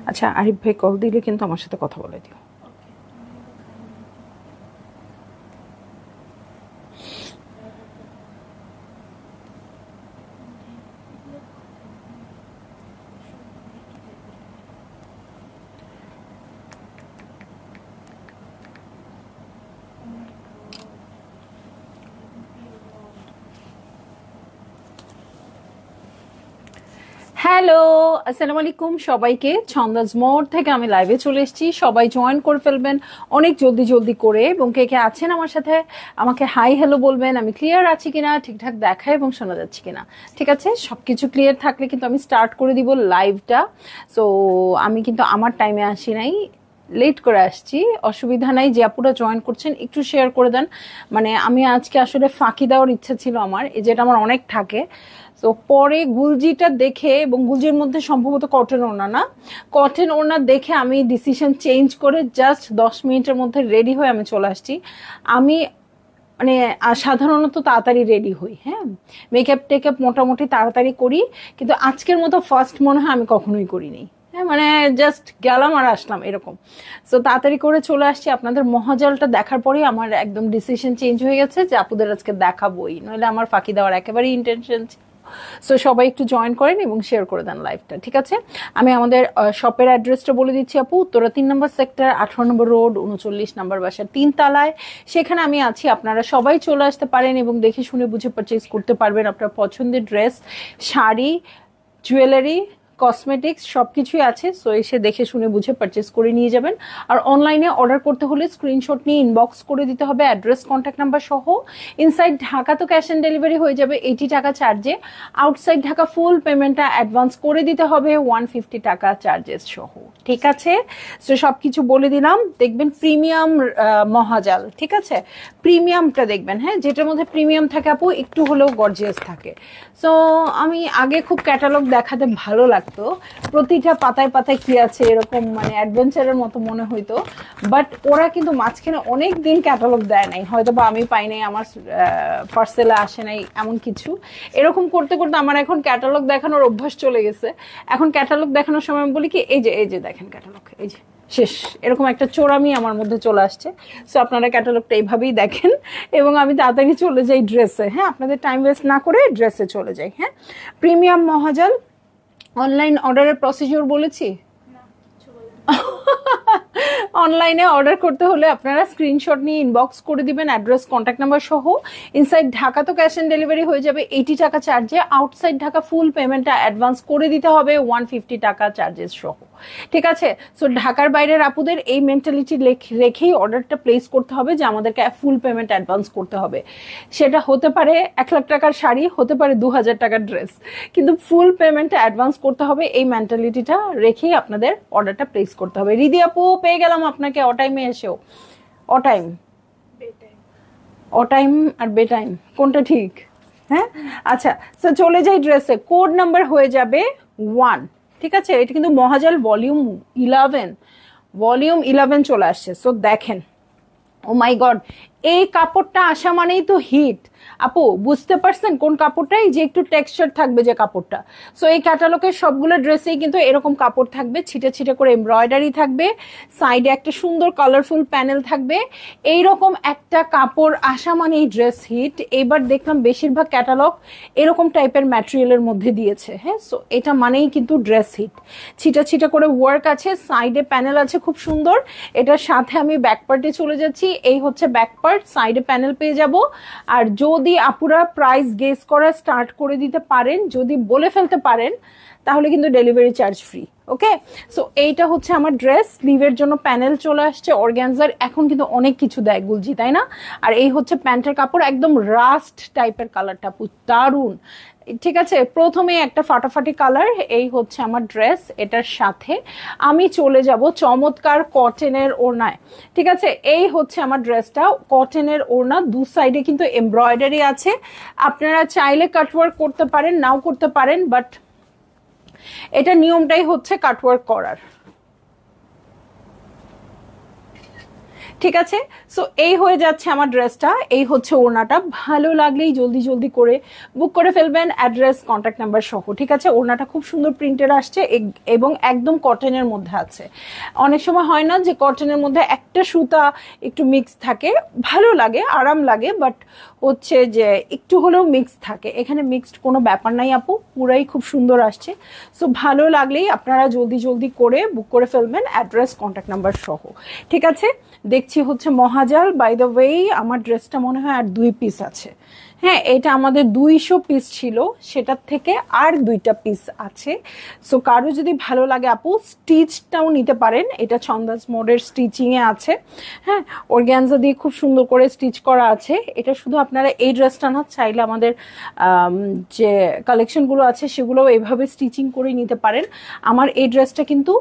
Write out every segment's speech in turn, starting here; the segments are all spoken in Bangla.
আচ্ছা আরিফ ভাই কল দিলে কিন্তু আমার সাথে কথা বলে দিও। হ্যালো, আসসালামু আলাইকুম সবাইকে। ছন্দাজ মোড় থেকে আমি লাইভে চলে এসেছি, সবাই জয়েন করে ফেলবেন অনেক জলদি জলদি করে, এবং কে কে আছেন আমার সাথে আমাকে হাই হ্যালো বলবেন। আমি ক্লিয়ার আছি কিনা, ঠিকঠাক দেখা এবং শোনা যাচ্ছে কিনা। ঠিক আছে, সবকিছু ক্লিয়ার থাকলে কিন্তু আমি স্টার্ট করে দিব লাইভটা। সো আমি কিন্তু আমার টাইমে আসি নাই, লেট করে আসছি, অসুবিধা নাই। যে আপুরা জয়েন করছেন একটু শেয়ার করে দেন। মানে আমি আজকে আসলে ফাঁকি দেওয়ার ইচ্ছা ছিল আমার, এই যেটা আমার অনেক থাকে। তো পরে গুলজিটা দেখে, এবং গুলজির মধ্যে সম্ভবত কটন ওড়না, না কটন ওড়না দেখে আমি ডিসিশন চেঞ্জ করে জাস্ট 10 মিনিটের মধ্যে রেডি হয়ে আমি চলে আসছি। আমি মানে সাধারণত তাড়াতাড়ি রেডি হই, হ্যাঁ, মেকআপ টেকআপ মোটামুটি তাড়াতাড়ি করি, কিন্তু আজকের মতো ফার্স্ট মনে হয় আমি কখনোই করিনি। হ্যাঁ, মানে জাস্ট গেলাম আর আসলাম এরকম। সো তাড়াতাড়ি করে চলে আসছি। আপনাদের মহাজালটা দেখার পরেই আমার একদম ডিসিশন চেঞ্জ হয়ে গেছে যে আপুদের আজকে দেখাবোই, নইলে আমার ফাঁকি দেওয়ার একেবারেই ইন্টেনশন ছিল। সো সবাই একটু জয়েন করেন এবং শেয়ার করে দেন লাইভটা, ঠিক আছে? আমি আমাদের শপের অ্যাড্রেসটা বলে দিচ্ছি আপু। উত্তরা 3 নম্বর সেক্টর, 18 নম্বর রোড, 39 নম্বর বাসা, 3 তলায়। সেখানে আমি আছি, আপনারা সবাই চলে আসতে পারেন এবং দেখে শুনে বুঝে পারচেজ করতে পারবেন আপনার পছন্দের ড্রেস, শাড়ি, জুয়েলারি, কসমেটিক্স সবকিছুই আছে। সো এসে দেখে শুনে বুঝে পারচেস করে নিয়ে যাবেন। আর অনলাইনে অর্ডার করতে হলে স্ক্রিনশট নিয়ে ইনবক্স করে দিতে হবে অ্যাড্রেস, কন্ট্যাক্ট নাম্বার সহ। ইনসাইড ঢাকা তো ক্যাশ অন ডেলিভারি হয়ে যাবে 80 টাকা চার্জে। আউটসাইড ঢাকা ফুল পেমেন্টটা অ্যাডভান্স করে দিতে হবে 150 টাকা চার্জেস সহ, ঠিক আছে? সো সবকিছু বলে দিলাম। দেখবেন প্রিমিয়াম মহাজাল, ঠিক আছে? প্রিমিয়ামটা দেখবেন, হ্যাঁ, যেটার মধ্যে প্রিমিয়াম থাকে আপু একটু হলেও গর্জিয়াস থাকে। সো আমি আগে খুব ক্যাটালগ দেখাতে ভালো লাগতো, প্রতিটা পাতায় পাতায় কি আছে এরকম, মানে অ্যাডভেঞ্চারের মতো মনে হইতো। বাট ওরা কিন্তু মাঝখানে অনেক দিন ক্যাটালগ দেয় নাই, হয়তো বা আমি পাই নাই, আমার পার্সেলে আসে নাই, এমন কিছু। এরকম করতে করতে আমার এখন ক্যাটালগ দেখানোর অভ্যাস চলে গেছে। এখন ক্যাটালগ দেখানোর সময় আমি বলি কি, এই যে দেখেন ক্যাটালগ, এই যে শেষ, এরকম একটা চোরামি আমার মধ্যে চলে আসছে। সো আপনারা ক্যাটালগটা এইভাবেই দেখেন এবং আমি তাড়াতাড়ি চলে যাই ড্রেসে, হ্যাঁ, আপনাদের টাইম ওয়েস্ট না করে ড্রেসে চলে যাই। হ্যাঁ, প্রিমিয়াম মহাজাল অনলাইন অর্ডারের প্রসিডিওর বলেছি। অনলাইনে অর্ডার করতে হলে আপনারা স্ক্রিনশট নিয়ে ইনবক্স করে দিবেন অ্যাড্রেস, কন্ট্যাক্ট নাম্বার সহ। ইনসাইড ঢাকা তো ক্যাশ অন ডেলিভারি হয়ে যাবে 80 টাকা চার্জে। আউটসাইড ঢাকা ফুল পেমেন্টটা অ্যাডভান্স করে দিতে হবে 150 টাকা চার্জেস সহ, ঠিক আছে? সো ঢাকার বাইরের আপুদের এই মেন্টালিটি রেখেই অর্ডারটা প্লেস করতে হবে যে আমাদেরকে ফুল পেমেন্ট অ্যাডভান্স করতে হবে। সেটা হতে পারে 1 লাখ টাকার শাড়ি, হতে পারে 2000 টাকার ড্রেস, কিন্তু ফুল পেমেন্টটা অ্যাডভান্স করতে হবে। এই মেন্টালিটিটা রেখেই আপনাদের অর্ডারটা প্লেস করতে হবে। রিদি আপু পেয়ে গেলাম আপনাকে অটাইমে এসেও। অটাইম, অটাইম আর বে টাইম কোনটা ঠিক? হ্যাঁ, আচ্ছা। সো চলে যাই ড্রেসে। কোড নাম্বার হয়ে যাবে 1, ঠিক আছে? এটা কিন্তু মহাজাল ভলিউম 11, ভলিউম 11 চলে আসছে। সো দেখেন, ও মাই গড, এই কাপড়টা আসা মানেই তো হিট। আপু বুঝতে পারছেন কোন কাপড়টাই, যে একটু টেক্সচার থাকবে যে কাপড়টা। সো এই ক্যাটালগের সবগুলো ড্রেসেই কিন্তু এরকম কাপড় থাকবে, ছিটে ছিটে করে এমব্রয়ডারি থাকবে, সাইডে একটা সুন্দর কালারফুল প্যানেল থাকবে। এইরকম একটা কাপড় আসা মানেই ড্রেস হিট। এবার দেখলাম বেশিরভাগ ক্যাটালগ এরকম টাইপের ম্যাটেরিয়ালের মধ্যে দিয়েছে, হ্যাঁ। সো এটা মানেই কিন্তু ড্রেস হিট। ছিটা ছিটা করে ওয়ার্ক আছে, সাইডে প্যানেল আছে খুব সুন্দর। এটার সাথে আমি ব্যাক পার্টে চলে যাচ্ছি, এই হচ্ছে ব্যাক পার্ট, সাইডে প্যানেল পেয়ে যাব। আর যদি আপুরা প্রাইস গেস করা স্টার্ট করে দিতে পারেন, যদি বলে ফেলতে পারেন, তাহলে কিন্তু ডেলিভারি চার্জ ফ্রি। ওকে, সো এইটা হচ্ছে আমার ড্রেস। স্লিভের জন্য প্যানেল চলে আসছে অর্গ্যানজার। এখন কিন্তু অনেক কিছু দেয় গুলজি, তাই না? আর এই হচ্ছে প্যান্টের কাপড়, একদম রাস্ট টাইপের কালারটা, দারুন, ঠিক আছে? প্রথমে একটা ফাটাফাটি কালার। এই হচ্ছে আমার ড্রেস, এটার সাথে আমি চলে যাব চমৎকার কটনের ওড়নায়, ঠিক আছে? এই হচ্ছে আমার ড্রেসটা, কটনের ওড়না, দু সাইডে কিন্তু এমব্রয়ডারি আছে। আপনারা চাইলে কাটওয়ার্ক করতে পারেন, নাও করতে পারেন, বাট এটা নিয়মটাই হচ্ছে কাটওয়ার্ক করার, ঠিক আছে। সো এই হয়ে যাচ্ছে আমার ড্রেসটা, এই হচ্ছে ওড়নাটা। ভালো লাগলেই জলদি জলদি করে বুক করে ফেলবেন, অ্যাড্রেস কন্ট্যাক্ট নাম্বার সহ। ঠিক আছে, ওড়নাটা খুব সুন্দর প্রিন্টের আসছে এবং একদম কটনের মধ্যে আছে। অনেক সময় হয় না যে কটনের মধ্যে একটা সুতা একটু মিক্স থাকে, ভালো লাগে, আরাম লাগে, বাট হচ্ছে যে একটু হলেও মিক্স থাকে, এখানে মিক্সড কোনো ব্যাপার নাই আপু, পুরাই খুব সুন্দর আসছে। সো ভালো লাগলেই আপনারা জলদি জলদি করে বুক করে ফেলবেন, অ্যাড্রেস কন্ট্যাক্ট নাম্বার সহ। ঠিক আছে, দেখছি হচ্ছে মহাজাল। বাই দ্য ওয়ে আমার ড্রেসটা মনে হয় আর 2 পিস আছে। হ্যাঁ, এটা আমাদের 200 পিস ছিল, সেটার থেকে আর 2টা পিস আছে। সো কারো যদি ভালো লাগে আপু স্টিচটাও নিতে পারেন, এটা ছন্দাজ মোডের স্টিচিংয়ে আছে। হ্যাঁ, অর্গ্যানজা দিয়ে খুব সুন্দর করে স্টিচ করা আছে। এটা শুধু আপনারা এই ড্রেসটা না, চাইলে আমাদের যে কালেকশনগুলো আছে সেগুলোও এভাবে স্টিচিং করে নিতে পারেন। আমার এই ড্রেসটা কিন্তু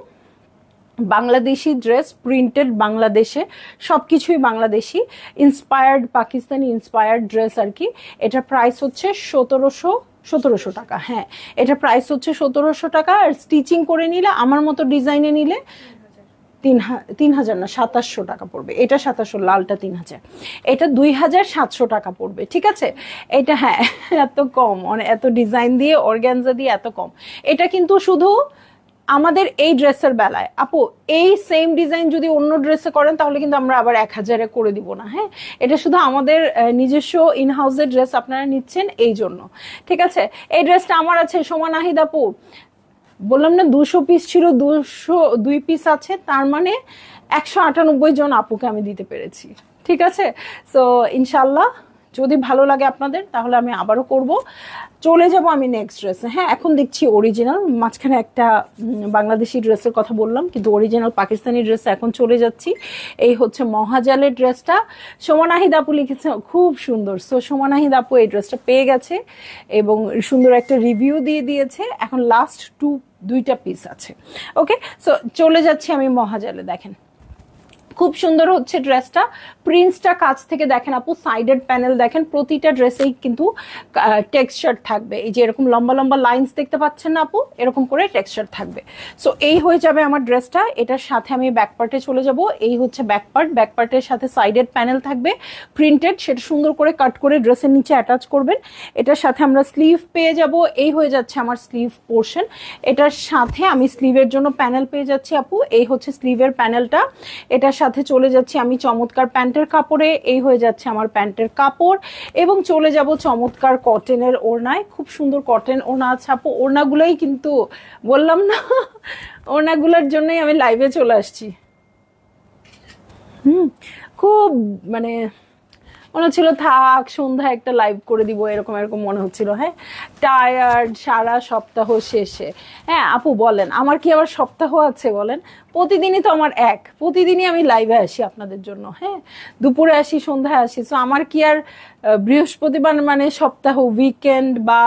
বাংলাদেশি ড্রেস, প্রিন্টেড বাংলাদেশে, সবকিছুই Bangladeshi inspired, Pakistani inspired dress আর কি। এটা প্রাইস হচ্ছে 1700 টাকা। হ্যাঁ, এটা প্রাইস হচ্ছে 1700 টাকা। আর স্টিচিং করে নিলে, আমার মতো ডিজাইনে নিলে 3000 না 2700 টাকা পড়বে। এটা 2700, লালটা 3000, এটা 2700 টাকা পড়বে। ঠিক আছে, এটা হ্যাঁ এত কম, এত ডিজাইন দিয়ে অর্গানজা দিয়ে এত কম। এটা কিন্তু শুধু আমাদের এই ড্রেসের বেলায় আপু, এই সেম ডিজাইন যদি অন্য ড্রেসে করেন তাহলে কিন্তু আমরা আবার 1000-এ করে দিব না। হ্যাঁ, এটা শুধু আমাদের নিজস্ব ইনহাউসের ড্রেস আপনারা নিচ্ছেন এই জন্য। ঠিক আছে, এই ড্রেসটা আমার আছে সোমা নাহিদ আপু, বললাম না 200 পিস ছিল, 202 পিস আছে, তার মানে 198 জন আপুকে আমি দিতে পেরেছি। ঠিক আছে, সো ইনশাল্লাহ যদি ভালো লাগে আপনাদের তাহলে আমি আবারও করব। চলে যাব আমি নেক্সট ড্রেসে। হ্যাঁ, এখন দেখছি অরিজিনাল, মাঝখানে একটা বাংলাদেশি ড্রেসের কথা বললাম, কিন্তু অরিজিনাল পাকিস্তানি ড্রেসে এখন চলে যাচ্ছি। এই হচ্ছে মহাজালের ড্রেসটা, সোমা নাহিদ আপু লিখেছে খুব সুন্দর। সো সোমা নাহিদ আপু এই ড্রেসটা পেয়ে গেছে এবং সুন্দর একটা রিভিউ দিয়ে দিয়েছে। এখন লাস্ট 2টা পিস আছে। ওকে, সো চলে যাচ্ছি আমি মহাজালে। দেখেন খুব সুন্দর হচ্ছে ড্রেসটা, প্রিন্টসটা কাছ থেকে দেখেন আপু, সাইডের প্যানেল দেখেন, প্রতিটা ড্রেসেই কিন্তু টেক্সচার থাকবে। এই যে এরকম লম্বা লম্বা লাইন্স দেখতে পাচ্ছেন না আপু, এরকম করে টেক্সচার থাকবে। সো এই হয়ে যাবে আমার ড্রেসটা। এটার সাথে আমি ব্যাক পার্টে চলে যাব। এই হচ্ছে ব্যাক পার্ট, ব্যাক পার্টের সাথে সাইডের প্যানেল থাকবে প্রিন্টেড, সেটা সুন্দর করে কাট করে ড্রেসের নিচে অ্যাটাচ করবেন। এটার সাথে আমরা স্লিভ পেয়ে যাব। এই হয়ে যাচ্ছে আমার স্লিভ পোর্শন। এটার সাথে আমি স্লিভের জন্য প্যানেল পেয়ে যাচ্ছি আপু, এই হচ্ছে স্লিভের প্যানেলটা। এটার সাথে চলে যাচ্ছি আমি চমৎকার প্যান্টের কাপড়ে, এই হয়ে যাচ্ছে আমার প্যান্টের কাপড়। এবং চলে যাব চমৎকার কটনের ওড়নায়, খুব সুন্দর কটন ওড়না আছে আপু। ওড়নাগুলোই কিন্তু বললাম না ওড়নাগুলোর জন্যই আমি লাইভে চলে আসছি। খুব মানে মনে হচ্ছিল থাক সন্ধ্যায় একটা লাইভ করে দিব, এরকম এরকম মনে হচ্ছিল। হ্যাঁ, টায়ার্ড সারা সপ্তাহ শেষে। হ্যাঁ আপু বলেন, আমার কি আবার সপ্তাহ আছে বলেন? প্রতিদিনই তো আমার প্রতিদিনই আমি লাইভে আসি আপনাদের জন্য। হ্যাঁ, দুপুরে আসি, সন্ধ্যায় আসি। তো আমার কি আর বৃহস্পতিবার মানে সপ্তাহ, উইকেন্ড বা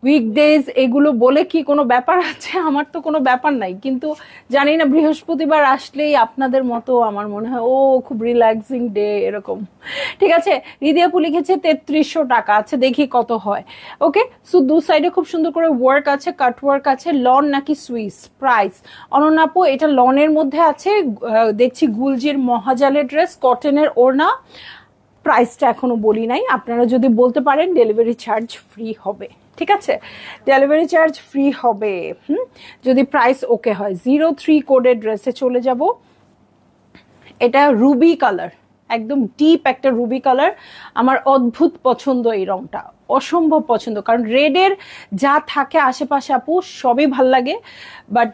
উইকডেজ এগুলো বলে কি কোনো ব্যাপার আছে? আমার তো কোনো ব্যাপার নাই, কিন্তু জানি না বৃহস্পতিবার আসলেই আপনাদের মতো আমার মনে হয় ও খুব রিল্যাক্সিং ডে এরকম। ঠিক আছে, হৃদয়াপু লিখেছে 3300 টাকা আছে, দেখি কত হয়। ওকে, সো দু সাইডে খুব সুন্দর করে ওয়ার্ক আছে, কাট ওয়ার্ক আছে। লন নাকি সুইস? প্রাইস অনন্যাপু এটা লনের মধ্যে আছে। দেখছি গুলজির মহাজালের ড্রেস, কটনের ওড়না। প্রাইসটা এখনো বলি নাই, আপনারা যদি বলতে পারেন ডেলিভারি চার্জ ফ্রি হবে। ঠিক আছে, ডেলিভারি চার্জ ফ্রি হবে যদি প্রাইস ওকে হয়। 03 কোডের ড্রেসে চলে যাব। এটা রুবি কালার, একদম ডিপ একটা রুবি কালার। আমার অদ্ভুত পছন্দ এই রংটা, অসম্ভব পছন্দ, কারণ রেডের যা থাকে আশেপাশে আপু সবই ভাল লাগে, বাট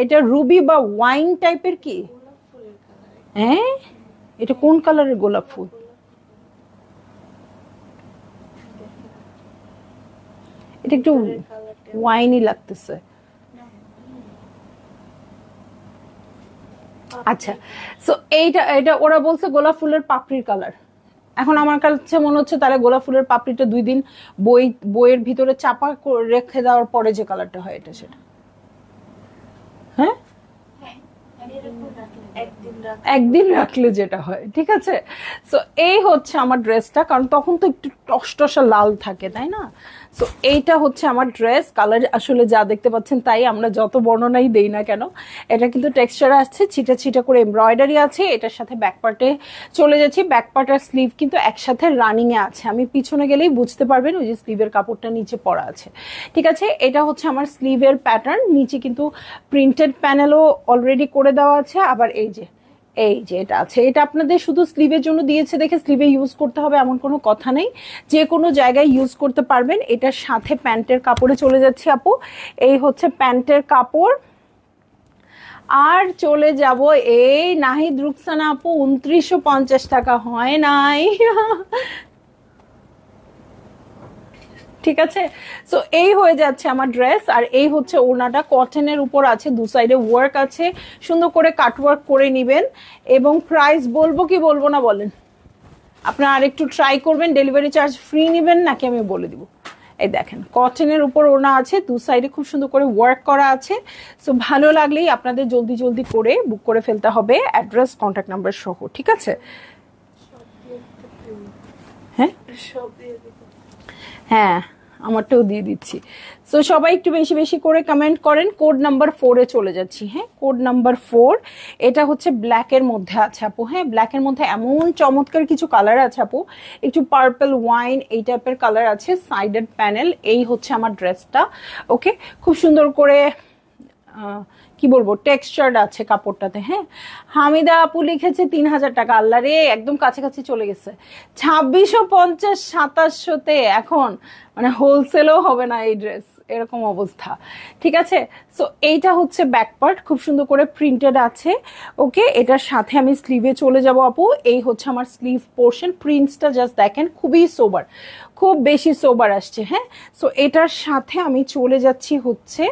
এটা রুবি বা ওয়াইন টাইপের। কি হ্যাঁ, এটা কোন কালারের গোলাপ ফুল? এটা একটু ওয়াইনি লাগতেছে। আচ্ছা, সো এটা ওরা বলছে গোলাপ ফুলের পাপড়ির কালার। এখন আমার কাছে মনে হচ্ছে তাহলে গোলাপ ফুলের পাপড়িটা 2 দিন বইয়ের ভিতরে চাপা রেখে দেওয়ার পরে যে কালারটা হয় এটা সেটা। হ্যাঁ, একদিন রাখলে যেটা হয়, ঠিক আছে। সো এই হচ্ছে আমার ড্রেসটা, কারণ তখন তো একটু টসটসা লাল থাকে, তাই না? সো এইটা হচ্ছে আমার ড্রেস। কালার আসলে যা দেখতে পাচ্ছেন তাই, আমরা যত বর্ণনাই দেই না কেন। এটা কিন্তু টেক্সচার আসছে, ছিটা ছিটা করে এমব্রয়ডারি আছে। এটার সাথে ব্যাক পার্টে চলে যাচ্ছি। ব্যাক পার্ট আর স্লিভ কিন্তু একসাথে রানিং এ আছে, আমি পিছনে গেলেই বুঝতে পারবেন, ওই যে স্লিভের কাপড়টা নিচে পড়া আছে, ঠিক আছে। এটা হচ্ছে আমার স্লিভের প্যাটার্ন, নিচে কিন্তু প্রিন্টেড প্যানেলও অলরেডি করে দেওয়া আছে। আবার এই যে এটা আছে, এটা আপনাদের শুধু স্লিভের জন্য দিয়েছে দেখে স্লিভে ইউজ করতে হবে এমন কোনো কথা নেই, যে কোনো জায়গায় ইউজ করতে পারবেন। এটার সাথে প্যান্টের কাপড়ে চলে যাচ্ছি আপু, এই হচ্ছে প্যান্টের কাপড়। আর চলে যাব এই নাহিদ রুকসানা আপু, 2950 টাকা হয় নাই। ঠিক আছে। সো এই হয়ে যাচ্ছে আমার ড্রেস। আর এই হচ্ছে ওড়নাটা, কটনের উপর আছে, দু সাইডে ওয়ার্ক আছে, সুন্দর করে কাটওয়ার্ক করে নিবেন। এবং প্রাইস বলবো কি বলবো না বলেন? আপনারা আরেকটু ট্রাই করবেন। ডেলিভারি চার্জ ফ্রি নেবেন নাকি আমি বলে দিব? এই দেখেন, কটনের উপর ওড়না আছে, দু সাইডে খুব সুন্দর করে ওয়ার্ক করা আছে। সো ভালো লাগলেই আপনাদের জলদি জলদি করে বুক করে ফেলতে হবে, অ্যাড্রেস কন্ট্যাক্ট নাম্বার সহ, ঠিক আছে? হ্যাঁ হ্যাঁ, আমারটাও দিয়ে দিচ্ছি। সো সবাই একটু বেশি বেশি করে কমেন্ট করেন। কোড নাম্বার 4-এ চলে যাচ্ছি। হ্যাঁ, কোড নাম্বার 4, এটা হচ্ছে ব্ল্যাকের মধ্যে আছে আপু। হ্যাঁ, ব্ল্যাকের মধ্যে এমন চমৎকার কিছু কালার আছে আপু, একটু পার্পল ওয়াইন এই টাইপের কালার আছে, সাইডেড প্যানেল। এই হচ্ছে আমার ড্রেসটা। ওকে, খুব সুন্দর করে কি বলবো, টেক্সচার্ড আছে কাপড়টাতে। হ্যাঁ, হামিদা আপু লিখেছে 3000 টাকা। আল্লাহ রে, একদম কাছাকাছি চলে গেছে। 2650, 2700-তে এখন মানে হোলসেলও হবে না এই ড্রেস, এরকম অবস্থা, ঠিক আছে। সো এইটা হচ্ছে ব্যাক পার্ট, খুব সুন্দর করে প্রিন্টেড আছে। ওকে, এটার সাথে আমি স্লিভে চলে যাব আপু। এই হচ্ছে আমার স্লিভ পোর্শন, প্রিন্টসটা জাস্ট দেখেন, খুবই সোবার, খুব বেশি সোবার আসছে। হ্যাঁ, সো এটার সাথে আমি চলে যাচ্ছি হচ্ছে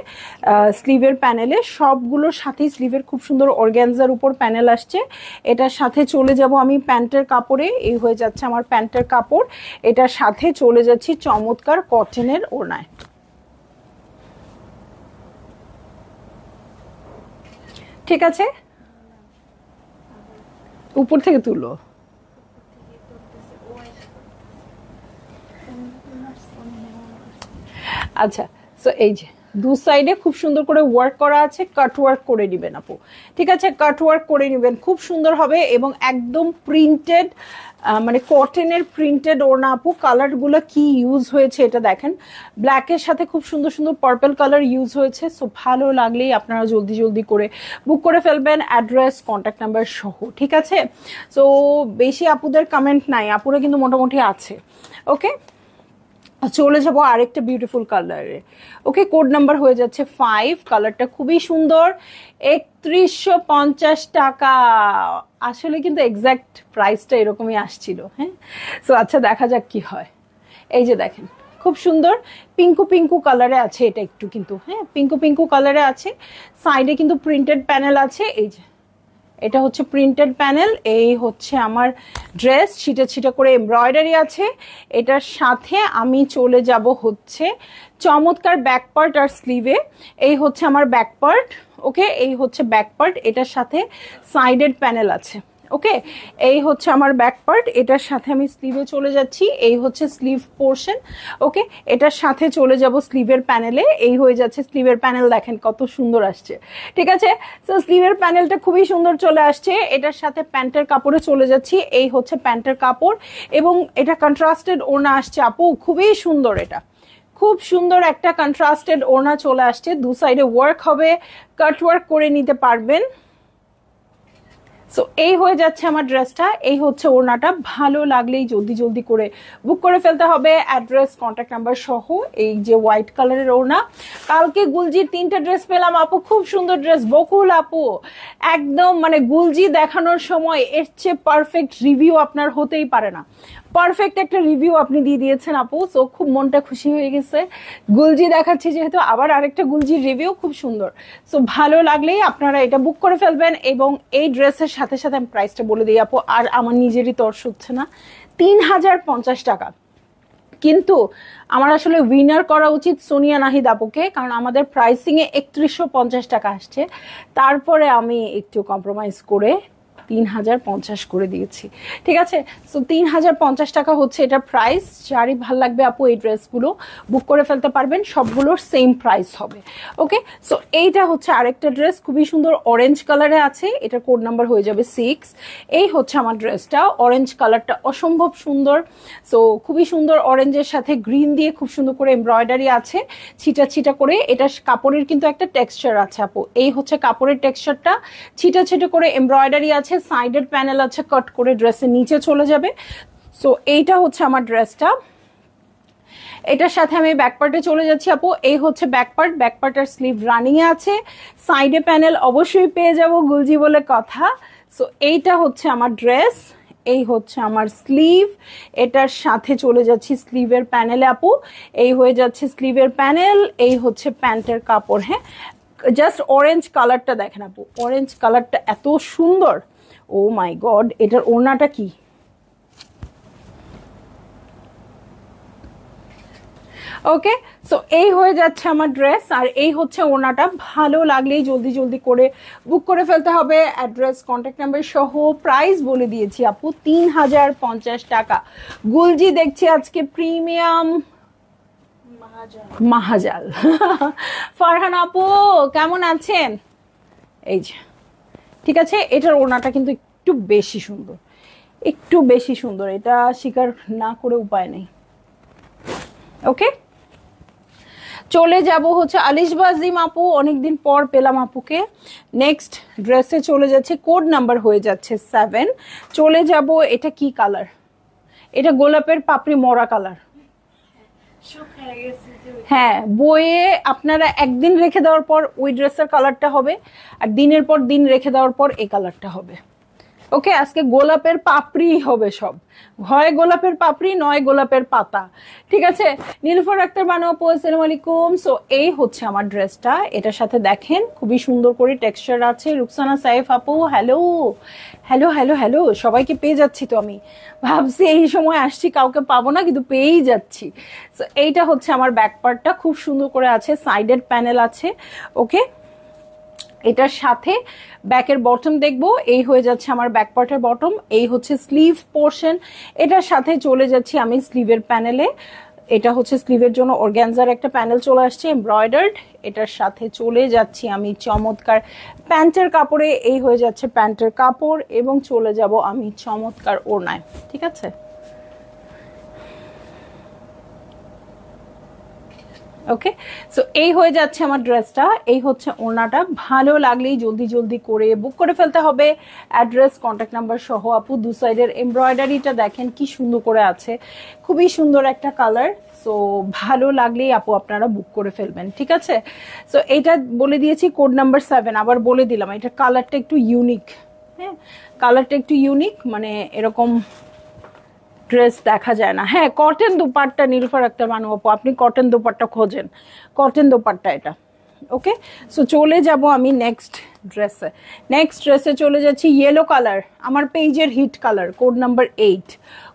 স্লিভের প্যানেলে। সবগুলোর সাথেই স্লিভের খুব সুন্দর অর্গ্যানজার উপর প্যানেল আসছে। এটার সাথে চলে যাব আমি প্যান্টের কাপড়ে, এই হয়ে যাচ্ছে আমার প্যান্টের কাপড়। এটার সাথে চলে যাচ্ছি চমৎকার কটনের ওড়নায়। ঠিক আছে, উপর থেকে তুলো। আচ্ছা, সো এই যে দু সাইডে খুব সুন্দর করে ওয়ার্ক করা আছে, কাট ওয়ার্ক করে নিবেন আপু, ঠিক আছে। কাট ওয়ার্ক করে নিবেন, খুব সুন্দর হবে। এবং একদম প্রিন্টেড, মানে কটনের প্রিন্টেড ওড়না আপু। কালারগুলো কি ইউজ হয়েছে এটা দেখেন, ব্ল্যাকের সাথে খুব সুন্দর সুন্দর পার্পল কালার ইউজ হয়েছে। সো ভালো লাগলেই আপনারা জলদি জলদি করে বুক করে ফেলবেন, অ্যাড্রেস কন্ট্যাক্ট নাম্বার সহ, ঠিক আছে। সো বেশি আপুদের কমেন্ট নাই, আপুরা কিন্তু মোটামুটি আছে। ওকে, চলে যাবো আরেকটা বিউটিফুল কালারে। ওকে, কোড নাম্বার হয়ে যাচ্ছে 5। কালারটা খুবই সুন্দর, 3150 টাকা। আসলে কিন্তু এক্সাক্ট প্রাইসটা এরকমই আসছিল। হ্যাঁ, সো আচ্ছা দেখা যাক কি হয়। এই যে দেখেন, খুব সুন্দর পিঙ্কু পিঙ্কু কালারে আছে এটা একটু, কিন্তু হ্যাঁ পিঙ্কু পিঙ্কু কালারে আছে। সাইডে কিন্তু প্রিন্টেড প্যানেল আছে। এই যে এটা হচ্ছে প্রিন্টেড প্যানেল। এই হচ্ছে আমার ড্রেস, ছিটা ছিটা করে এমব্রয়ডারি আছে। এটার সাথে আমি চলে যাব হচ্ছে চমৎকার ব্যাক পার্ট আর স্লিভে। এই হচ্ছে আমার ব্যাক পার্ট। ওকে, এই হচ্ছে ব্যাক পার্ট, এটার সাথে সাইডেড প্যানেল আছে। ওকে, এই হচ্ছে আমার ব্যাক পার্ট, এটার সাথে আমি স্লিভে চলে যাচ্ছি। এই হচ্ছে স্লিভ পোর্শন। ওকে, এটার সাথে চলে যাব স্লিভের প্যানেলে। এই হয়ে যাচ্ছে স্লিভের প্যানেল, দেখেন কত সুন্দর আসছে, ঠিক আছে। তো স্লিভের প্যানেলটা খুবই সুন্দর চলে আসছে। এটার সাথে প্যান্টের কাপড়ে চলে যাচ্ছি। এই হচ্ছে প্যান্টের কাপড়, এবং এটা কন্ট্রাস্টেড ওড়না আসছে আপু, খুবই সুন্দর। এটা খুব সুন্দর একটা কন্ট্রাস্টেড ওড়না চলে আসছে, দু সাইডে ওয়ার্ক হবে, কাট ওয়ার্ক করে নিতে পারবেন। সো এই হয়ে যাচ্ছে আমার ড্রেসটা, এই হচ্ছে ওড়নাটা। ভালো লাগলেই জলদি জলদি করে বুক করে ফেলতে হবে, অ্যাড্রেস কন্ট্যাক্ট নাম্বার সহ। এই যে হোয়াইট কালারের ওড়না, কালকে গুলজির 3টে ড্রেস পেলাম আপু, খুব সুন্দর ড্রেস। বকুল আপু একদম মানে গুলজি দেখানোর সময় এর চেয়ে পারফেক্ট রিভিউ আপনার হতেই পারে না। পারফেক্ট একটা রিভিউ আপনি দিয়ে দিয়েছেন আপু, সো খুব মনটা খুশি হয়ে গেছে। গুলজি দেখাচ্ছি যেহেতু, আবার আরেকটা গুলজির রিভিউ, খুব সুন্দর। সো ভালো লাগলেই আপনারা এটা বুক করে ফেলবেন। এবং এই ড্রেসের সাথে সাথে আমি প্রাইসটা বলে দিই আপু, আর আমার নিজেরই তর্স হচ্ছে না, 3050 টাকা। কিন্তু আমার আসলে উইনার করা উচিত সোনিয়া নাহিদ আপুকে, কারণ আমাদের প্রাইসিং এ 3150 টাকা আসছে, তারপরে আমি একটু কম্প্রোমাইজ করে 3050 করে দিয়েছি। ঠিক আছে, সো 3050 টাকা হচ্ছে এটা প্রাইস। যারই ভাল লাগবে আপু এই ড্রেসগুলো বুক করে ফেলতে পারবেন, সবগুলোর সেম প্রাইস হবে। ওকে, সো এইটা হচ্ছে আরেকটা ড্রেস, খুবই সুন্দর অরেঞ্জ কালারে আছে, এটা কোড নাম্বার হয়ে যাবে 6। এই হচ্ছে আমার ড্রেসটা, অরেঞ্জ কালারটা অসম্ভব সুন্দর। সো খুবই সুন্দর, অরেঞ্জের সাথে গ্রিন দিয়ে খুব সুন্দর করে এমব্রয়ডারি আছে ছিটা ছিটা করে। এটা কাপড়ের কিন্তু একটা টেক্সচার আছে আপু, এই হচ্ছে কাপড়ের টেক্সচারটা, ছিটা ছিটা করে এমব্রয়ডারি আছে, সাইডের প্যানেল আছে, কাট করে ড্রেসের নিচে চলে যাবে। সো এইটা হচ্ছে আমার ড্রেসটা। এটার সাথে আমি ব্যাক পার্টে চলে যাচ্ছি আপু, এই হচ্ছে ব্যাক পার্ট, ব্যাক পার্টের স্লিভ রানিং এ আছে, সাইডে প্যানেল অবশ্যই পেয়ে যাব, গুলজি বলে কথা। সো এইটা হচ্ছে আমার ড্রেস, এই হচ্ছে আমার স্লিভ, এটার সাথে চলে যাচ্ছি স্লিভের প্যানেলে আপু, এই হয়ে যাচ্ছে স্লিভের প্যানেল, এই হচ্ছে প্যান্টের কাপড়। হ্যাঁ, জাস্ট অরেঞ্জ কালারটা দেখেন আপু, অরেঞ্জ কালারটা এত সুন্দর, ও মাই গড। এটার ওড়নাটা কি, ওকে। সো এই হয়ে যাচ্ছে আমার ড্রেস, আর এই হচ্ছে ওড়নাটা। ভালো লাগলেই জলদি জলদি করে বুক করে ফেলতে হবে, অ্যাড্রেস কন্ট্যাক্ট নাম্বার সহ। প্রাইস বলে দিয়েছি আপু 3050 টাকা। গুলজি দেখছি আজকে প্রিমিয়াম মাহাজাল। ফারহান আপু কেমন আছেন? এই যে, ঠিক আছে, এটার ওড়নাটা কিন্তু একটু বেশি সুন্দর, একটু বেশি সুন্দর, এটা স্বীকার না করে উপায় নেই। ওকে, চলে যাব হচ্ছে আলিশবাজিম আপু, অনেকদিন পর পেলাম আপুকে। নেক্সট ড্রেসে চলে যাচ্ছে, কোড নাম্বার হয়ে যাচ্ছে 7। চলে যাব, এটা কি কালার? এটা গোলাপের পাপড়ি মরা কালার। হ্যাঁ, বইয়ে আপনারা একদিন রেখে দেওয়ার পর ওই ড্রেসের কালারটা হবে, আর দিনের পর দিন রেখে দেওয়ার পর এই কালারটা হবে। ওকে, আজকে গোলাপের পাপড়ি হবে সব, হয় গোলাপের পাপড়ি নয় গোলাপের পাতা। ঠিক আছে, নীলুফার আক্তার বানু আপু আসসালামু আলাইকুম। সো এই হচ্ছে আমার ড্রেসটা, এটার সাথে দেখেন খুবই সুন্দর করে টেক্সচার আছে। রুকসানা সাইফ আপু হ্যালো হ্যালো হ্যালো হ্যালো, সবাইকে পেয়ে যাচ্ছি তো, আমি ভাবছি এই সময় আসছি কাউকে পাবো না, কিন্তু পেয়েই যাচ্ছি। সো এইটা হচ্ছে আমার ব্যাক পার্টটা, খুব সুন্দর করে আছে, সাইডের প্যানেল আছে। ওকে, এটার সাথে ব্যাকের বটম দেখবো, এই হয়ে যাচ্ছে আমার ব্যাক পার্টের বটম, এই হচ্ছে স্লিভ পোর্শন। এটার সাথে চলে যাচ্ছি আমি স্লিভের প্যানেলে, এটা হচ্ছে স্লিভের জন্য অর্গ্যানজার একটা প্যানেল চলে আসছে এমব্রয়ডার্ড। এটার সাথে চলে যাচ্ছি আমি চমৎকার প্যান্টের কাপড়ে, এই হয়ে যাচ্ছে প্যান্টের কাপড়, এবং চলে যাব আমি চমৎকার ওড়নায়। ঠিক আছে, ওকে। সো এই হয়ে যাচ্ছে আমার ড্রেসটা, এই হচ্ছে ওড়নাটা। ভালো লাগলেই জলদি জলদি করে বুক করে ফেলতে হবে, অ্যাড্রেস কন্ট্যাক্ট নাম্বার সহ আপু। দু সাইডের এমব্রয়ডারিটা দেখেন কি সুন্দর করে আছে, খুবই সুন্দর একটা কালার। সো ভালো লাগলেই আপু আপনারা বুক করে ফেলবেন। ঠিক আছে, সো এইটা বলে দিয়েছি কোড নাম্বার 7, আবার বলে দিলাম এটা কালারটা একটু ইউনিক। হ্যাঁ, কালারটা একটু ইউনিক, মানে এরকম ড্রেস দেখা যায় না। হ্যাঁ, কটন দুপাট্টা, নীলুফার আক্তার বানু আপু আপনি কটন দুপাট্টা খোঁজেন, কটন দুপাট্টা এটা। ওকে, সো চলে যাব আমি নেক্সট ড্রেসে। নেক্সট ড্রেসে চলে যাচ্ছি ইয়েলো কালার, আমার পেজের hit colour, code number 8,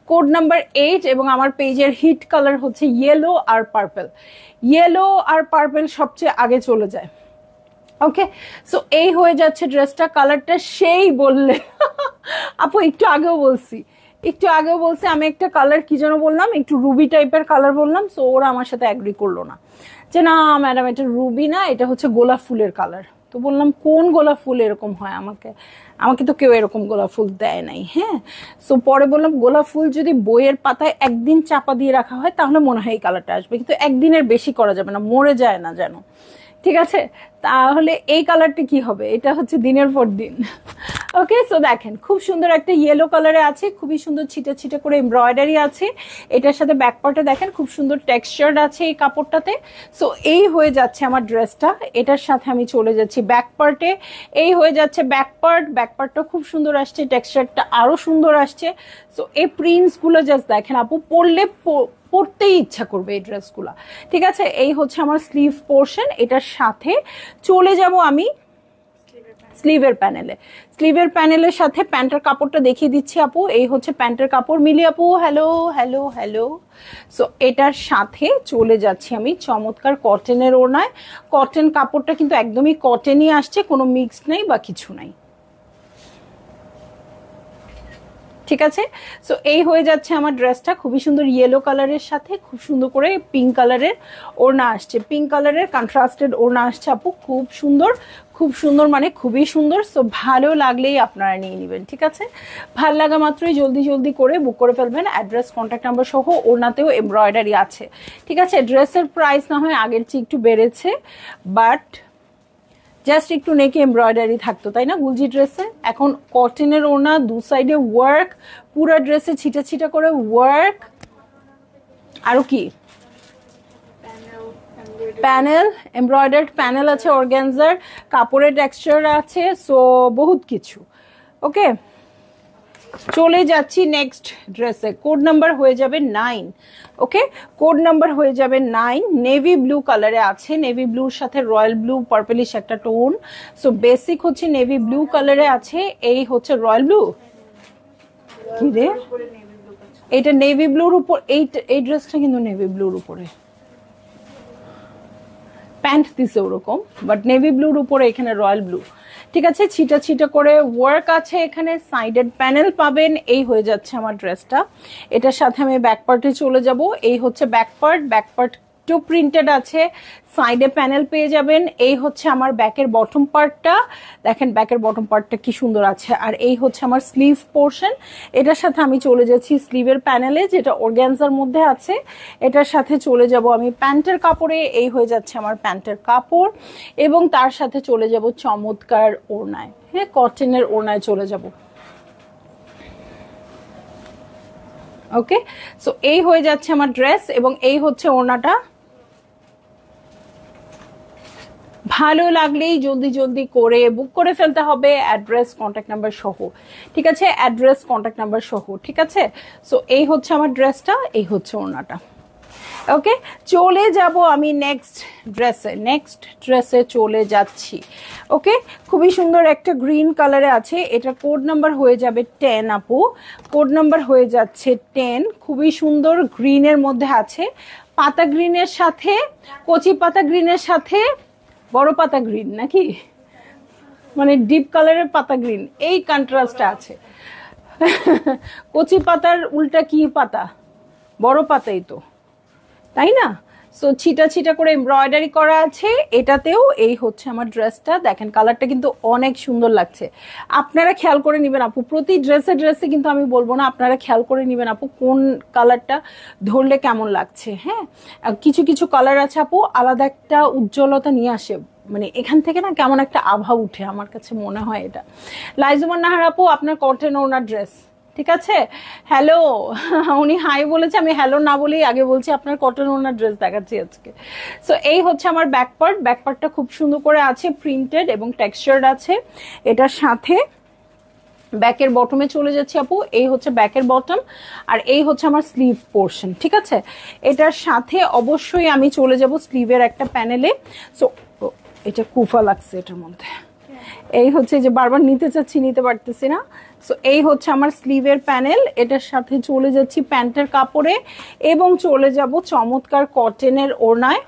code number 8। এবং আমার পেজের হিট কালার হচ্ছে ইয়েলো আর পার্পল, ইয়েলো আর পার্পল সবচেয়ে আগে চলে যায়। ওকে, সো এই হয়ে যাচ্ছে ড্রেসটা, কালারটা সেই বললে আপু একটু আগেও বলছি, একটু আগেও বলছি আমি একটা কালার কি যেন বললাম, একটু রুবি টাইপের কালার বললাম। সো ওরা আমার সাথে অ্যাগ্রি করলো না, যে না ম্যাডাম এটা রুবি না, এটা হচ্ছে গোলাপ ফুলের কালার। তো বললাম কোন গোলাপ ফুল এরকম হয়, আমাকে আমাকে তো কেউ এরকম গোলাপ ফুল দেয় নাই। হ্যাঁ, সো পরে বললাম গোলাপ ফুল যদি বইয়ের পাতায় একদিন চাপা দিয়ে রাখা হয় তাহলে মনে হয় এই কালারটা আসবে, কিন্তু একদিনের বেশি করা যাবে না, মরে যায় না যেন। ঠিক আছে, তাহলে এই কালারটা কি হবে, এটা হচ্ছে দিনের পর দিন। ওকে, সো দেখেন খুব সুন্দর একটা ইয়েলো কালারে আছে, খুবই সুন্দর ছিটে ছিটে করে এমব্রয়ডারি আছে। এটার সাথে ব্যাক পার্টে দেখেন খুব সুন্দর টেক্সচার আছে এই কাপড়টাতে। সো এই হয়ে যাচ্ছে আমার ড্রেসটা, এটার সাথে আমি চলে যাচ্ছি ব্যাক পার্টে, এই হয়ে যাচ্ছে ব্যাক পার্ট। ব্যাক পার্টটা খুব সুন্দর আসছে, টেক্সচারটা আরো সুন্দর আসছে। সো এই প্রিন্টস গুলো জাস্ট দেখেন আপু, পরলে পরতেই ইচ্ছা করবে এই ড্রেসগুলা। ঠিক আছে, এই হচ্ছে আমার স্লিভ পোর্শন। এটার সাথে চলে যাব আমি স্লিভের প্যানেলে, স্লিভের প্যানেলের সাথে প্যান্টের কাপড়টা দেখিয়ে দিচ্ছি আপু। এই হচ্ছে প্যান্টের কাপড়। মিলি আপু হ্যালো হ্যালো হ্যালো। সো এটার সাথে চলে যাচ্ছি আমি চমৎকার কটনের ওড়নায়। কটন কাপড়টা কিন্তু একদমই কটনই আসছে, কোনো মিক্সড নেই বা কিছু নাই, ঠিক আছে। সো এই হয়ে যাচ্ছে আমার ড্রেসটা, খুবই সুন্দর ইয়েলো কালারের সাথে খুব সুন্দর করে পিঙ্ক কালারের ওড়না আসছে, পিঙ্ক কালারের কন্ট্রাস্টেড ওড়না আসছে আপু, খুব সুন্দর, খুব সুন্দর, মানে খুবই সুন্দর। সো ভালো লাগলেই আপনারা নিয়ে নেবেন, ঠিক আছে। ভালো লাগা মাত্রই জলদি জলদি করে বুক করে ফেলবেন। অ্যাড্রেস, কন্ট্যাক্ট নাম্বার সহ ওড়নাতেও এমব্রয়ডারি আছে, ঠিক আছে। ড্রেসের প্রাইস না হয় আগের চেয়ে একটু বেড়েছে, বাট জাস্ট একটু নেকে এমব্রয়ডারি থাকতো, তাই না গুলজি ড্রেসে। এখন কটনের ওড়না, দু সাইডে ওয়ার্ক, পুরো ড্রেসে ছিটা ছিটা করে ওয়ার্ক। আরো কি প্যানেল, এমব্রয়ডার্ড প্যানেল আছে, অর্গানজার কাপড়ের টেক্সচার আছে, সো বহুত কিছু। ওকে, চলে যাচ্ছি নেক্সট ড্রেসে। কোড নাম্বার হয়ে যাবে 9। ওকে, কোড নাম্বার হয়ে যাবে 9। নেভি ব্লু কালারে আছে, নেভি ব্লুর সাথে রয়্যাল ব্লু পার্পলিশ একটা টোন। সো বেসিক হচ্ছে নেভি ব্লু কালারে আছে, এই হচ্ছে রয়্যাল ব্লু। কি রে, এটা নেভি ব্লুর উপর, এই ড্রেসটা কিন্তু নেভি ব্লুর উপরে প্যান্ট দিছে ওরকম, বাট নেভি ব্লুর উপরে এখানে রয়্যাল ব্লু, ঠিক আছে। ছিটা ছিটা করে ওয়ার্ক আছে, এখানে সাইডেড প্যানেল পাবেন। এই হয়ে যাচ্ছে আমার ড্রেসটা। এটার সাথে আমি ব্যাক পার্টে চলে যাব। এই হচ্ছে back part, back part too printed আছে, সাইডে প্যানেল পেয়ে যাবেন। এই হচ্ছে আমার ব্যাকের বটম পার্টটা, দেখেন ব্যাকের বটম পার্টটা কি সুন্দর আছে। আর এই হচ্ছে আমার স্লিভ পোর্শন। এটার সাথে আমি চলে যাচ্ছি স্লিভের প্যানেলে, যেটা অর্গানজার মধ্যে আছে। এটার সাথে চলে যাব আমি প্যান্টের কাপড়ে, এই হয়ে যাচ্ছে আমার প্যান্টের কাপড়। এবং তার সাথে চলে যাব চমৎকার ওড়নায়, হ্যাঁ কটনের ওড়নায় চলে যাব। ওকে, সো এই হয়ে যাচ্ছে আমার ড্রেস এবং এই হচ্ছে ওড়নাটা। ভালো লাগলেই জলদি জলদি করে বুক করে ফেলতে হবে, অ্যাড্রেস কন্ট্যাক্ট নাম্বার সহ, ঠিক আছে। অ্যাড্রেস কন্ট্যাক্ট নাম্বার সহ, ঠিক আছে। সো এই হচ্ছে আমার ড্রেসটা, এই হচ্ছে ওড়নাটা। ওকে, চলে যাব আমি নেক্সট ড্রেসে, নেক্সট ড্রেসে চলে যাচ্ছি। ওকে, খুবই সুন্দর একটা গ্রিন কালারে আছে, এটা কোড নাম্বার হয়ে যাবে 10 আপু, কোড নাম্বার হয়ে যাচ্ছে 10। খুবই সুন্দর গ্রিনের মধ্যে আছে, পাতা গ্রিনের সাথে, কচি পাতা গ্রিনের সাথে বড় পাতা গ্রিন, নাকি মানে ডিপ কালারের পাতা গ্রিন, এই কন্ট্রাস্টটা আছে। কচি পাতার উল্টা কি পাতা, বড় পাতাই তো, তাই না। সো ছিটা ছিটা করে এমব্রয়ডারি করা আছে এটাতেও। এই হচ্ছে আমার ড্রেসটা, দেখেন কালারটা কিন্তু অনেক সুন্দর লাগছে। আপনারা খেয়াল করে নেবেন আপু, প্রতি ড্রেসে ড্রেসে কিন্তু আমি বলবো না, আপনারা খেয়াল করে নেবেন আপু কোন কালারটা ধরলে কেমন লাগছে। হ্যাঁ, কিছু কিছু কালার আছে আপু আলাদা একটা উজ্জ্বলতা নিয়ে আসে, মানে এখান থেকে না কেমন একটা আভা উঠে, আমার কাছে মনে হয় এটা। লাইজুমান নাহার আপু, আপনার কটন ওনার ড্রেস, ঠিক আছে। হ্যালো, উনি হাই বলেছে, আমি হ্যালো না বলেই আগে বলছি আপনার কটন ওনার ড্রেস দেখাচ্ছি আজকে। সো এই হচ্ছে আমার ব্যাক পার্ট, ব্যাক পার্টটা খুব সুন্দর করে আছে, প্রিন্টেড এবং টেক্সচার্ড আছে। এটার সাথে ব্যাকের বটমে চলে যাচ্ছি আপু, এই হচ্ছে ব্যাকের বটম, আর এই হচ্ছে আমার স্লিভ পোর্শন, ঠিক আছে। এটার সাথে অবশ্যই আমি চলে যাব স্লিভের একটা প্যানেলে। সো এটা কুফা লাগছে এটার মধ্যে, এই হচ্ছে যে বারবার নিতে চাচ্ছি নিতে পারতেছি না। সো এই হচ্ছে আমার স্লিভের প্যানেল, এটার সাথে চলে যাচ্ছি প্যান্টের কাপড়ে এবং চলে যাব চমৎকার কটনের ওড়নায়।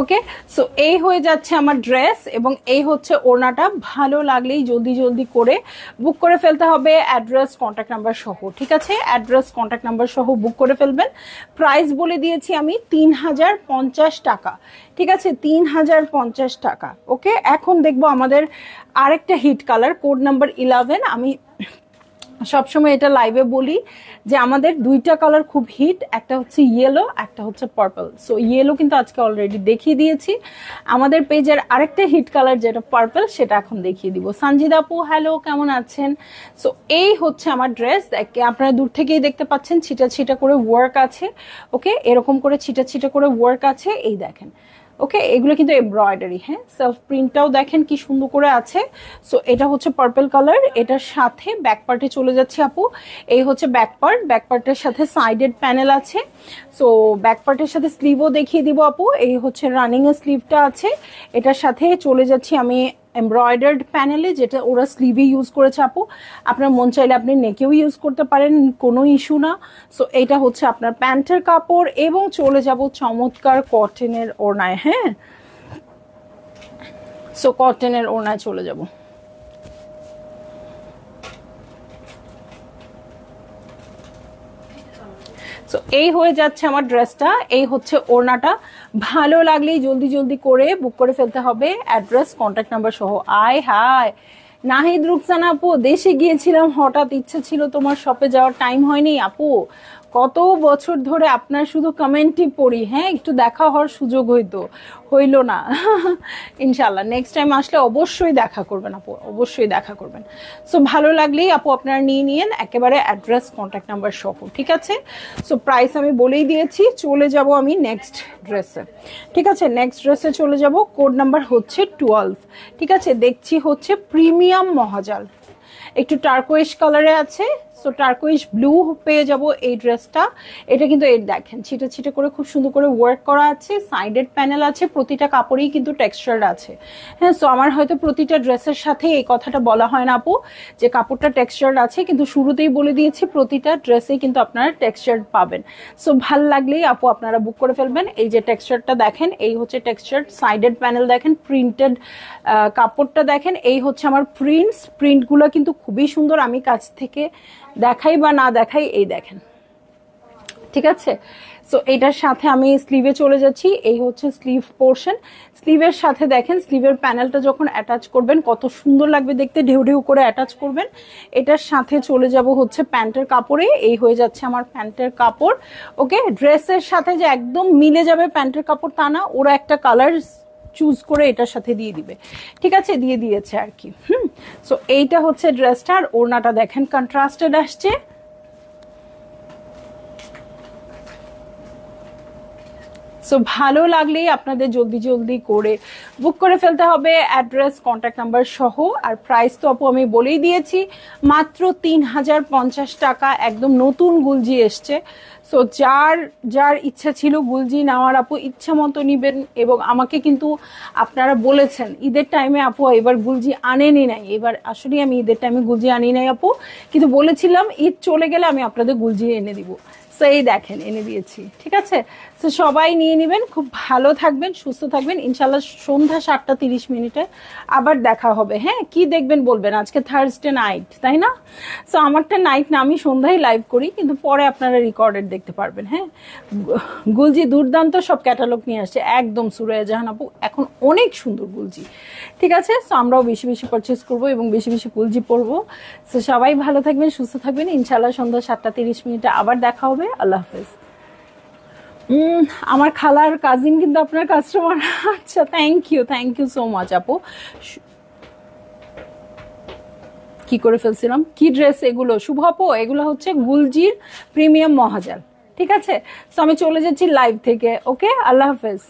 ওকে, সো এই হয়ে যাচ্ছে আমার ড্রেস এবং এই হচ্ছে ওড়নাটা। ভালো লাগলেই জলদি জলদি করে বুক করে ফেলতে হবে, অ্যাড্রেস কন্ট্যাক্ট নাম্বার সহ, ঠিক আছে। অ্যাড্রেস কন্ট্যাক্ট নাম্বার সহ বুক করে ফেলবেন। প্রাইস বলে দিয়েছি আমি 3050 টাকা, ঠিক আছে, 3050 টাকা। ওকে, এখন দেখবো আমাদের আরেকটা হিট কালার, কোড নাম্বার 11। আমি সবসময় এটা লাইভে বলি যে আমাদের দুইটা কালার খুব হিট, একটা হচ্ছে ইয়েলো, একটা হচ্ছে পার্পল। সো ইয়েলো কিন্তু আজকে অলরেডি দেখিয়ে দিয়েছি, আমাদের পেজের আরেকটা হিট কালার যেটা পার্পল, সেটা এখন দেখিয়ে দিব। সঞ্জিদা আপু হ্যালো, কেমন আছেন। সো এই হচ্ছে আমার ড্রেস, আপনারা দূর থেকেই দেখতে পাচ্ছেন ছিটা ছিটা করে ওয়ার্ক আছে। ওকে, এরকম করে ছিটা ছিটা করে ওয়ার্ক আছে, এই দেখেন ওকে, এগুলো কিন্তু এমব্রয়ডারি, হ্যাঁ, সেলফ প্রিন্টটাও দেখেন কি সুন্দর করে আছে। সো এটা হচ্ছে পার্পল কালার, এটার সাথে ব্যাক পার্টে চলে যাচ্ছে আপু। এই হচ্ছে ব্যাক পার্ট, ব্যাক পার্টের সাথে সাইডেড প্যানেল আছে। সো ব্যাক পার্টের সাথে স্লিভও দেখিয়ে দিব আপু। এই হচ্ছে রানিং এর স্লিভটা আছে, এটার সাথে চলে যাচ্ছি আমি এমব্রয়ডার্ড প্যানেলে, যেটা ওরা স্লিভে ইউজ করেছে আপু। আপনার মন চাইলে আপনি নেকেও ইউজ করতে পারেন, কোনো ইস্যু না। সো এটা হচ্ছে আপনার প্যান্টের কাপড়, এবং চলে যাব চমৎকার কটনের ওড়নায়, হ্যাঁ। সো কটনের ওড়নায় চলে যাব। সো এই হয়ে যাচ্ছে আমার ড্রেসটা, এই হচ্ছে ওড়নাটা। ভালো লাগলেই জলদি জলদি করে বুক করে ফেলতে হবে, অ্যাড্রেস কন্ট্যাক্ট নাম্বার সহ। আয় হায় নাহিদ রুকসানা আপু, দেশে গিয়েছিলাম, হঠাৎ ইচ্ছে ছিল তোমার শপে যাওয়ার, টাইম হয়নি আপু। কত বছর ধরে আপনার শুধু কমেন্টই পড়ি, হ্যাঁ, একটু দেখা হওয়ার সুযোগ হইল না। ইনশাল্লাহ নেক্সট টাইম আসলে অবশ্যই দেখা করবেন আপু, অবশ্যই দেখা করবেন। সো ভালো লাগলেই আপু আপনারা নিয়ে নিয়েন, একেবারে অ্যাড্রেস কন্ট্যাক্ট নাম্বার সহ, ঠিক আছে। সো প্রাইস আমি বলেই দিয়েছি। চলে যাব আমি নেক্সট ড্রেসে, ঠিক আছে। নেক্সট ড্রেসে চলে যাব, কোড নাম্বার হচ্ছে 12, ঠিক আছে। দেখছি হচ্ছে প্রিমিয়াম মহাজাল, একটু টার্কোয়েশ কালারে আছে। সো টার্কোয়েশ ব্লু পেয়ে যাব এই ড্রেসটা। এটা কিন্তু এই দেখেন ছিটে ছিটে করে খুব সুন্দর করে ওয়ার্ক করা আছে, সাইডেড প্যানেল আছে, প্রতিটা কাপড়েই কিন্তু টেক্সচার আছে, হ্যাঁ। সো আমার হয়তো প্রতিটা ড্রেসের সাথে এই কথাটা বলা হয় না আপু, যে কাপড়টা টেক্সচার আছে, কিন্তু শুরুতেই বলে দিয়েছি প্রতিটা ড্রেসেই কিন্তু আপনারা টেক্সচার পাবেন। সো ভাল লাগলেই আপু আপনারা বুক করে ফেলবেন। এই যে টেক্সচারটা দেখেন, এই হচ্ছে টেক্সচার, সাইডেড প্যানেল দেখেন, প্রিন্টেড কাপড়টা দেখেন, এই হচ্ছে আমার প্রিন্টগুলো কিন্তু খুবই সুন্দর। আমি কাছ থেকে দেখাই বা না দেখাই, এই দেখেন, ঠিক আছে। সো এটার সাথে আমি স্লিভে চলে যাচ্ছি, এই হচ্ছে স্লিভ পোর্শন। স্লিভের সাথে দেখেন, স্লিভের প্যানেলটা যখন অ্যাটাচ করবেন কত সুন্দর লাগবে দেখতে, ঢেউ ঢেউ করে অ্যাটাচ করবেন। এটার সাথে চলে যাব হচ্ছে প্যান্টের কাপড়ে, এই হয়ে যাচ্ছে আমার প্যান্টের কাপড়। ওকে, ড্রেসের সাথে যে একদম মিলে যাবে প্যান্টের কাপড় তা না, ওরা একটা কালার চুজ করে এটার সাথে দিয়ে দিবে, ঠিক আছে, দিয়ে দিয়েছে আর কি। সো এইটা হচ্ছে ড্রেসটা, আর ওড়নাটা দেখেন কন্ট্রাস্টেড আসছে। সো ভালো লাগলেই আপনাদের জলদি জলদি করে বুক করে ফেলতে হবে, অ্যাড্রেস কন্ট্যাক্ট নাম্বার সহ। আর প্রাইস তো আপু আমি বলেই দিয়েছি, মাত্র 3050 টাকা, একদম নতুন গুলজি এসছে। সো যার যার ইচ্ছা ছিল গুলজি নেওয়ার আপু ইচ্ছা মতো নিবেন। এবং আমাকে কিন্তু আপনারা বলেছেন ঈদের টাইমে আপু এবার গুলজি আনেনি নাই, এবার আসলে আমি ঈদের টাইমে গুলজি আনি নাই আপু, কিন্তু বলেছিলাম ঈদ চলে গেলে আমি আপনাদের গুলজি এনে দিব। সো এই দেখেন এনে দিয়েছি, ঠিক আছে। তো সবাই নিয়ে নেবেন, খুব ভালো থাকবেন, সুস্থ থাকবেন। ইনশাল্লাহ সন্ধ্যা 7টা 30 আবার দেখা হবে, হ্যাঁ। কি দেখবেন বলবেন, আজকে থার্সডে নাইট তাই না? সো আমারটা নাইট না, আমি সন্ধ্যায় লাইভ করি, কিন্তু পরে আপনারা রেকর্ডেড দেখতে পারবেন, হ্যাঁ। গুলজি দুর্দান্ত সব ক্যাটালগ নিয়ে আসছে, একদম সুরাইয়া জাহান আপু এখন অনেক সুন্দর গুলজি, ঠিক আছে। সো আমরাও বেশি বেশি পারচেস করবো এবং বেশি বেশি গুলজি পরবো। সো সবাই ভালো থাকবেন, সুস্থ থাকবেন। ইনশাল্লাহ সন্ধ্যা 7টা 30 আবার দেখা হবে। আল্লাহ হাফেজ। আমার খালার কাজিন কিন্তু আপনার কাস্টমার। আচ্ছা, থ্যাংক ইউ সো মাচ আপু। কি করে ফেলছিলাম, কি ড্রেস এগুলো শুভ আপু? এগুলো হচ্ছে গুলজির প্রিমিয়াম মহাজাল, ঠিক আছে। তো আমি চলে যাচ্ছি লাইভ থেকে। ওকে, আল্লাহ হাফেজ।